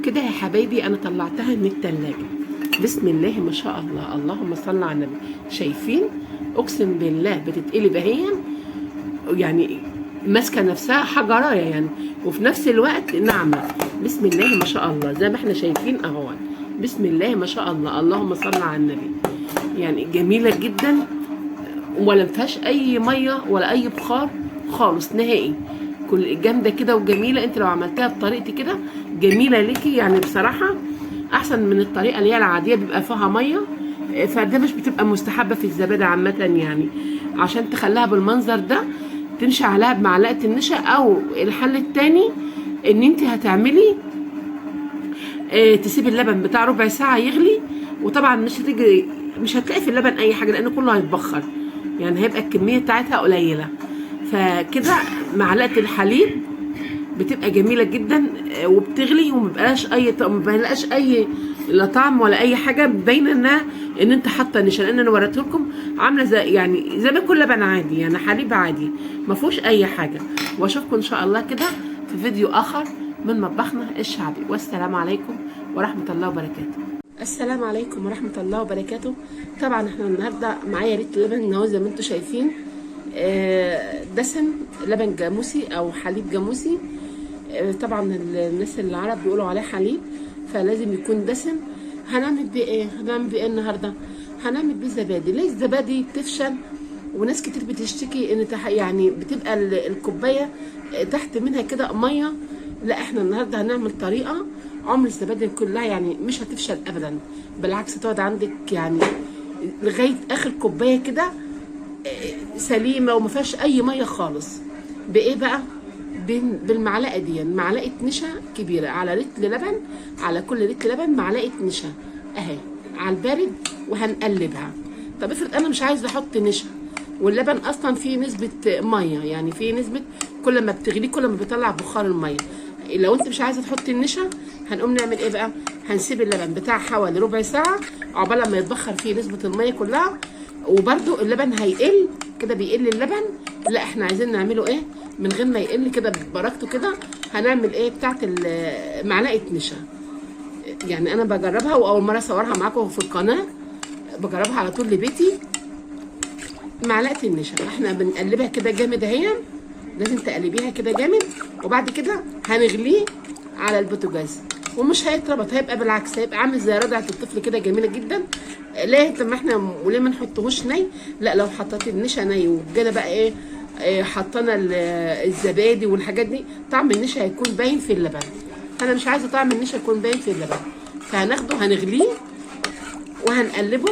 كده يا حبايبي انا طلعتها من التلاجة. بسم الله ما شاء الله، اللهم صل على النبي. شايفين؟ اقسم بالله بتتقلب اهي، يعني ماسكه نفسها حجرايه يعني، وفي نفس الوقت ناعمه. بسم الله ما شاء الله زي ما احنا شايفين اهو. بسم الله ما شاء الله، اللهم صل على النبي. يعني جميله جدا، ولا فيهاش اي ميه ولا اي بخار خالص نهائي. كل جامده كده وجميله. انت لو عملتها بطريقتي كده جميله ليكي يعني، بصراحه احسن من الطريقه اللي هي العاديه بيبقى فيها ميه. فده مش بتبقى مستحبه في الزبادي عامه يعني. عشان تخليها بالمنظر ده تمشي عليها بمعلقه النشا، او الحل التاني ان انت هتعملي تسيبي اللبن بتاع ربع ساعه يغلي. وطبعا مش هتلاقي في اللبن اي حاجه لان كله هيتبخر، يعني هيبقى الكميه بتاعتها قليله. فكده معلقه الحليب بتبقى جميله جدا وبتغلي، ومبقاش اي لا طعم ولا اي حاجه باينه ان انت حاطه نشا، لان انا وريته لكم عامله زي ما يكون لبن عادي، يعني حليب عادي ما فيهوش اي حاجه. واشوفكم ان شاء الله كده في فيديو اخر من مطبخنا الشعبي، والسلام عليكم ورحمه الله وبركاته. السلام عليكم ورحمه الله وبركاته. طبعا احنا النهارده معايا ريت اللبن اهو زي ما انتم شايفين، دسم لبن جاموسي او حليب جاموسي. طبعا الناس العرب بيقولوا عليه حليب، فلازم يكون دسم. هنعمل بيه ايه النهارده؟ هنعمل بيه زبادي. ليه الزبادي بتفشل وناس كتير بتشتكي ان يعني بتبقى الكوبايه تحت منها كده ميه؟ لا، احنا النهارده هنعمل طريقه عمر الزبادي كلها يعني مش هتفشل ابدا، بالعكس تقعد عندك يعني لغايه اخر كوبايه كده سليمه وما فيهاش اي ميه خالص. بايه بقى؟ بالمعلقه دي، معلقه نشا كبيره على لتر لبن، على كل لتر لبن معلقه نشا اهي على البارد، وهنقلبها. طب افرض انا مش عايزه احط نشا واللبن اصلا فيه نسبه ميه، يعني فيه نسبه كل ما بتغلي كل ما بيطلع بخار الميه. لو انت مش عايزه تحطي النشا هنقوم نعمل ايه بقى؟ هنسيب اللبن بتاع حوالي ربع ساعه عقبال ما يتبخر فيه نسبه الميه كلها، وبرده اللبن هيقل كده، بيقل اللبن. لا احنا عايزين نعمله ايه من غير ما يقل كده ببركته كده؟ هنعمل ايه؟ بتاعت معلقه نشا. يعني انا بجربها واول مره اصورها معاكم في القناه، بجربها على طول لبيتي. معلقه النشا احنا بنقلبها كده جامد اهي، لازم تقلبيها كده جامد. وبعد كده هنغليه على البوتاجاز، ومش هيتربط، هيبقى بالعكس هيبقى عامل زي رضعه الطفل كده، جميله جدا. ليه؟ طب ما احنا وليه ما نحطهوش ني؟ لا، لو حطيتي النشا ني وكده بقى ايه حطينا الزبادي والحاجات دي، طعم النشا هيكون باين في اللبن. انا مش عايزه طعم النشا يكون باين في اللبن، فهناخده هنغليه وهنقلبه.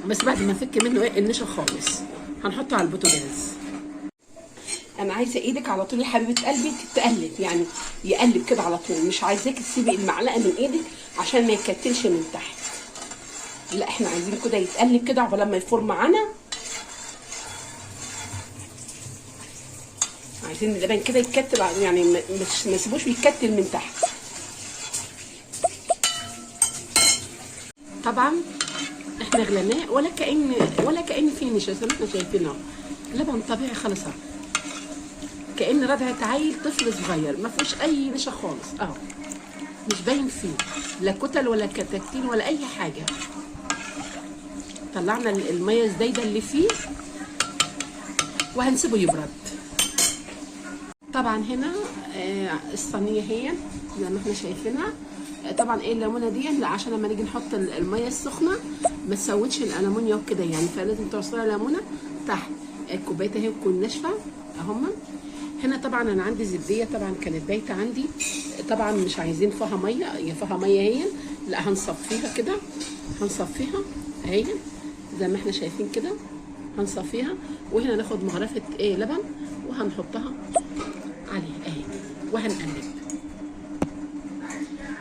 بس بعد ما نفك منه ايه النشا خالص هنحطه على البوتاجاز. انا عايزه ايدك على طول يا حبيبه قلبي تقلب، يعني يقلب كده على طول، مش عايزاك تسيبي المعلقه من ايدك عشان ما يتكتلش من تحت. لا احنا عايزين كده يتقلب كده عقبال ما يفور معانا. عايزين اللبن كده يتكتل، يعني ما نسيبوش يتكتل من تحت. طبعا احنا غليناه ولا كأن فيه نشا، زي ما احنا شايفين اهو لبن طبيعي خالص اهو، كأن رضعة عيل طفل صغير، ما فيهوش اي نشا خالص اهو، مش باين فيه لا كتل ولا كتاكيت ولا اي حاجه. طلعنا الميه الزايده اللي فيه وهنسيبه يبرد. طبعا هنا الصينيه هي زي ما احنا شايفينها. طبعا ايه الليمونه دي؟ لا عشان لما نيجي نحط الميه السخنه ما تسودش الالومنيا وكده يعني، فلازم تعصري ليمونه تحت. الكوبايه اهي تكون ناشفه اهما. هنا طبعا انا عندي زبديه طبعا كانت بايته عندي، طبعا مش عايزين فيها ميه، هي فيها ميه هي، لا هنصفيها كده، هنصفيها اهي زي ما احنا شايفين كده، هنصفيها. وهنا ناخد مغرفه لبن وهنحطها عليها اهي وهنقلب.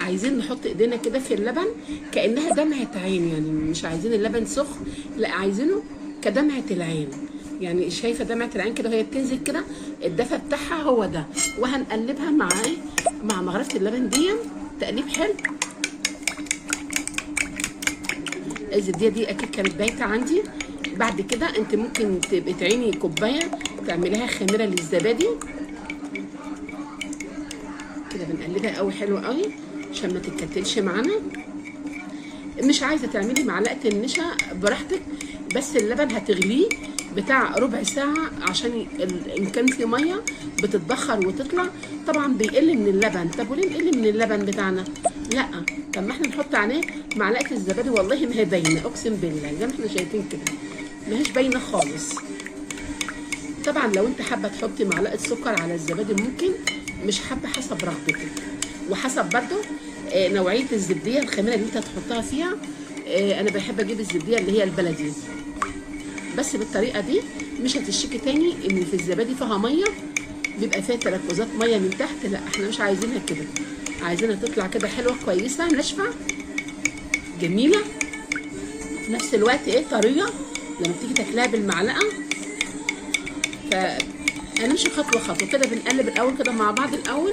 عايزين نحط ايدينا كده في اللبن كانها دمعه عين، يعني مش عايزين اللبن سخن، لا عايزينه كدمعه العين. يعني شايفه دمعه العين كده وهي بتنزل كده، الدفى بتاعها هو ده. وهنقلبها مع مغرفه اللبن دي تقليب حلو. الزبديه دي اكيد كانت بايته عندي. بعد كده انت ممكن تبقي تعيني كوبايه تعمليها خميره للزبادي كده، بنقلبها قوي حلو قوي. عشان ما تتكتلش معانا. مش عايزه تعملي معلقه النشا براحتك، بس اللبن هتغليه بتاع ربع ساعه عشان ان كان في ميه بتتبخر وتطلع. طبعا بيقل من اللبن. طب وليه نقل من اللبن بتاعنا؟ لا، طب ما احنا نحط عليه معلقه الزبادي. والله ما هي باينه، اقسم بالله زي ما احنا شايفين كده ما هيش باينه خالص. طبعا لو انت حابه تحطي معلقه سكر على الزبادي ممكن، مش حابه حسب رغبتك، وحسب برده نوعيه الزبديه الخميره اللي انت هتحطها فيها. انا بحب اجيب الزبديه اللي هي البلدي، بس بالطريقه دي مش هتشتكي تاني ان في الزبادي فيها ميه، بيبقى فيها تركزات ميه من تحت. لا، احنا مش عايزينها كده، عايزينها تطلع كده حلوه كويسه ناشفه جميله، في نفس الوقت طريه لما تيجي تاكلها بالمعلقه. فهنمشي خطوه خطوه كده، بنقلب الاول كده مع بعض الاول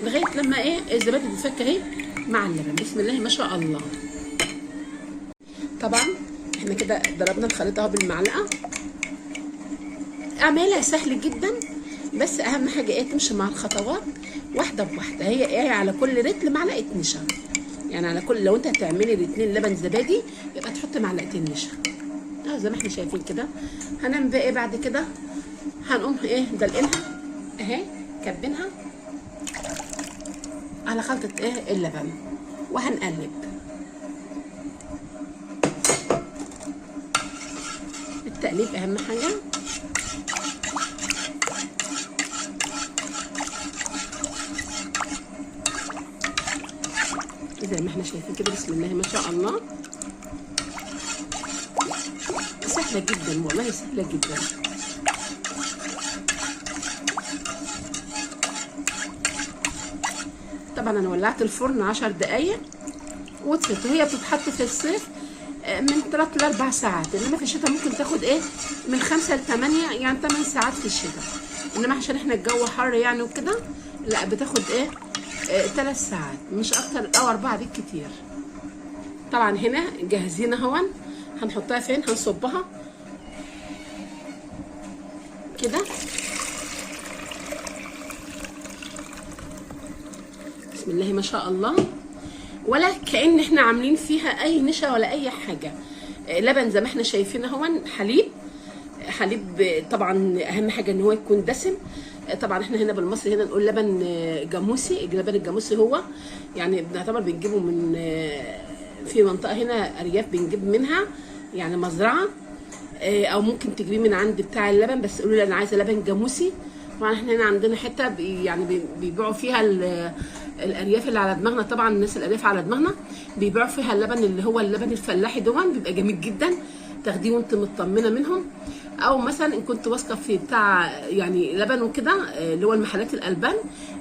لغايه لما الزبادي تتفك اهي مع اللبن. بسم الله ما شاء الله. طبعا احنا كده ضربنا الخليط اهو بالمعلقه. اعملها سهل جدا، بس اهم حاجه تمشي مع الخطوات واحده بواحده. هي على كل رتل معلقه نشا، يعني على كل، لو انت هتعملي الاثنين لبن زبادي يبقى تحطي معلقتين نشا زي ما احنا شايفين كده. هنعمل بقى بعد كده؟ هنقوم دلقينها اهي، كبنها على خلطه اللبن، وهنقلب. التقليب اهم حاجه. زي ما احنا شايفين كده. بسم الله ما شاء الله. سهله جدا والله، سهله جدا. طبعا انا ولعت الفرن 10 دقايق وطفيت. وهي بتتحط في الصيف من 3 ل 4 ساعات، انما في الشتاء ممكن تاخد من 5 ل 8، يعني 8 ساعات في الشتاء. انما عشان احنا الجو حر يعني وكده، لا بتاخد 3 ساعات مش اكتر، او 4 بالكتير. طبعا هنا جاهزين اهون. هنحطها فين؟ هنصبها كده. بسم الله ما شاء الله. ولا كأن احنا عاملين فيها اي نشا ولا اي حاجه. لبن زي ما احنا شايفين اهون، حليب طبعا اهم حاجه ان هو يكون دسم. طبعا احنا هنا بالمصري هنا نقول لبن جاموسي. اللبن الجاموسي هو يعني بنعتبر بنجيبه من في منطقه هنا ارياف بنجيب منها، يعني مزرعه، او ممكن تجيبيه من عند بتاع اللبن، بس قولوا لي انا عايزه لبن جاموسي. طبعا احنا هنا عندنا حته يعني بيبيعوا فيها الارياف اللي على دماغنا. طبعا الناس الارياف على دماغنا بيبيعوا فيها اللبن اللي هو اللبن الفلاحي دون، بيبقى جميل جدا، تاخديه وانت مطمنه منهم. او مثلا ان كنت واثقه في بتاع يعني لبن وكده، اللي هو المحلات الالبان،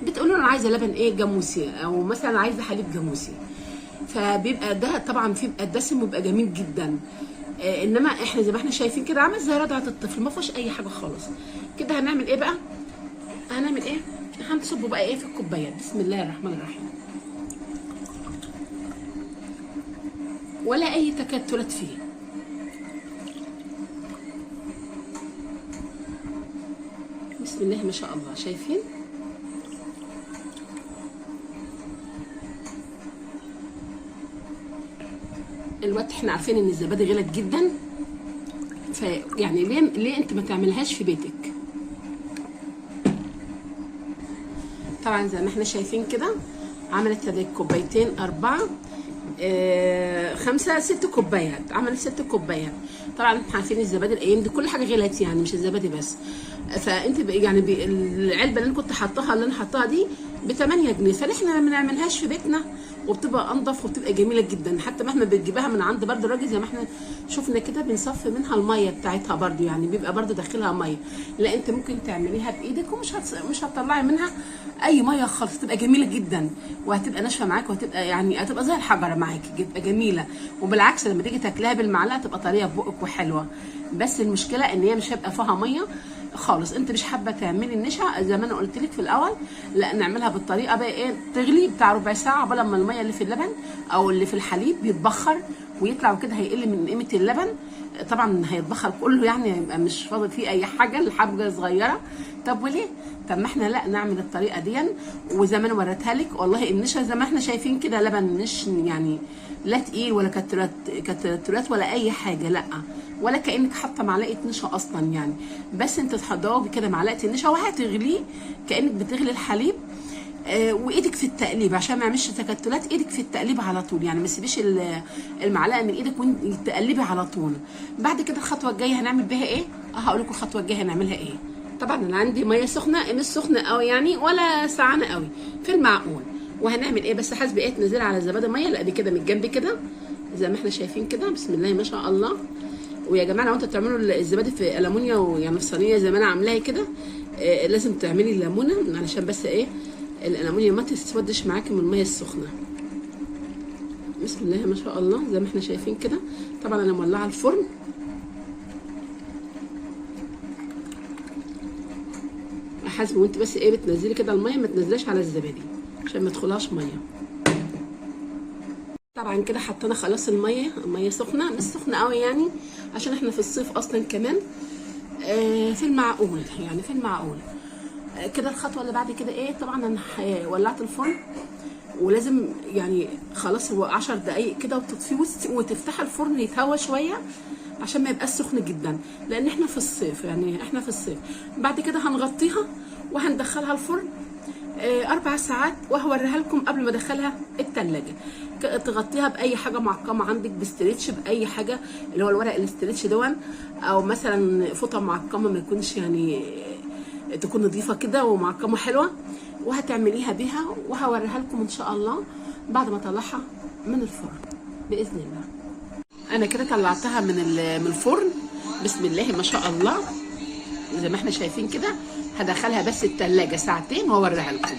بتقولوا انا عايزه لبن جاموسي، او مثلا عايزه حليب جاموسي. فبيبقى ده طبعا بيبقى دسم وبيبقى جميل جدا. انما احنا زي ما احنا شايفين كده عامل زي رضعه الطفل، ما فيهوش اي حاجه خالص. كده هنعمل بقى؟ هنعمل هنصبه بقى في الكوبايات. بسم الله الرحمن الرحيم. ولا اي تكتلات فيه. بسم الله ما شاء الله. شايفين؟ الوقت احنا عارفين ان الزبادي غلت جدا، فيعني ليه انت ما تعملهاش في بيتك؟ طبعا زي ما احنا شايفين كده عملت كوبايتين 4 5 6 كوبايات. عملت 6 كوبايات. طبعا احنا عارفين الزبادي الايام دي كل حاجه غلت، يعني مش الزبادي بس. فانت يعني العلبه اللي انا كنت حاطاها اللي انا حطاها دي ب 8 جنيه، فاحنا ما بنعملهاش في بيتنا وبتبقى انضف وبتبقى جميله جدا. حتى مهما بتجيبها من عند برده الراجل زي ما احنا شفنا كده بنصفي منها الميه بتاعتها برده، يعني بيبقى برده داخلها ميه. لا انت ممكن تعمليها بايدك ومش مش هتطلعي منها اي ميه خالص، تبقى جميله جدا وهتبقى ناشفه معاك، وهتبقى يعني هتبقى زي الحجره معاكي، تبقى جميله. وبالعكس لما تيجي تاكلها بالمعلقه تبقى طريه في بقك وحلوه. بس المشكله ان هي مش هيبقى فيها ميه خالص. انت مش حابه تعملي النشا زي ما انا قلت لك في الاول، لا نعملها بالطريقه بقى تغلي بتاع ربع ساعه قبل ما الميه اللي في اللبن او اللي في الحليب يتبخر ويطلع وكده، هيقل من قيمه اللبن. طبعا هيتبخر كله، يعني هيبقى مش فاضل فيه اي حاجه، الحبه صغيره. طب وليه؟ طب ما احنا لا نعمل الطريقه دي، وزي ما انا وريتها لك والله النشا زي ما احنا شايفين كده، لبن مش يعني لا تقيل ولا كترات ولا اي حاجه، لا ولا كانك حاطه معلقه نشا اصلا يعني. بس انت تحضري كده معلقه النشا وهتغليه كانك بتغلي الحليب. وايدك في التقليب عشان ما يعملش تكتلات، ايدك في التقليب على طول يعني، ما تسيبيش المعلقه من ايدك وانت تقلبي على طول. بعد كده الخطوه الجايه هنعمل بيها ايه؟ هقول لكم الخطوه الجايه هنعملها ايه. طبعا انا عندي ميه سخنه، مش سخنه قوي يعني ولا سعانه قوي، في المعقول. وهنعمل ايه بس؟ حاسبه ايه تنزل على الزبادي ميه، لا دي كده من الجنب كده زي ما احنا شايفين كده، بسم الله ما شاء الله. ويا جماعه لو انتوا بتعملوا الزبادي في ألمونيا يعني في صينيه زي ما انا عاملاها كده، لازم تعملي الليمونه علشان بس ايه الألمونيا ما تسودش معاكي من الميه السخنه. بسم الله ما شاء الله زي ما احنا شايفين كده. طبعا انا مولعه الفرن، حاسبه وانت بس ايه بتنزلي كده الميه، ما تنزليش على الزبادي عشان ما تدخلهاش ميه. طبعا كده حطينا خلاص الميه سخنه، مش سخنه قوي يعني عشان احنا في الصيف اصلا كمان. في المعقول يعني، في المعقول. كده الخطوه اللي بعد كده ايه؟ طبعا انا ولعت الفرن، ولازم يعني خلاص هو 10 دقايق كده وتطفيه وتفتحي الفرن يتهوى شويه عشان ما يبقاش سخن جدا، لان احنا في الصيف يعني، احنا في الصيف. بعد كده هنغطيها وهندخلها الفرن 4 ساعات، وهوريها لكم قبل ما ادخلها التلاجة. تغطيها باي حاجه معقمه عندك، بستريتش، باي حاجه اللي هو الورق الاستريتش دون، او مثلا فوطه معقمه ما يكونش يعني، تكون نظيفه كده ومعقمه حلوه، وهتعمليها بيها وهوريها لكم ان شاء الله بعد ما اطلعها من الفرن باذن الله. انا كده طلعتها من الفرن بسم الله ما شاء الله زي ما احنا شايفين كده. هدخلها بس التلاجة ساعتين واوريها لكم.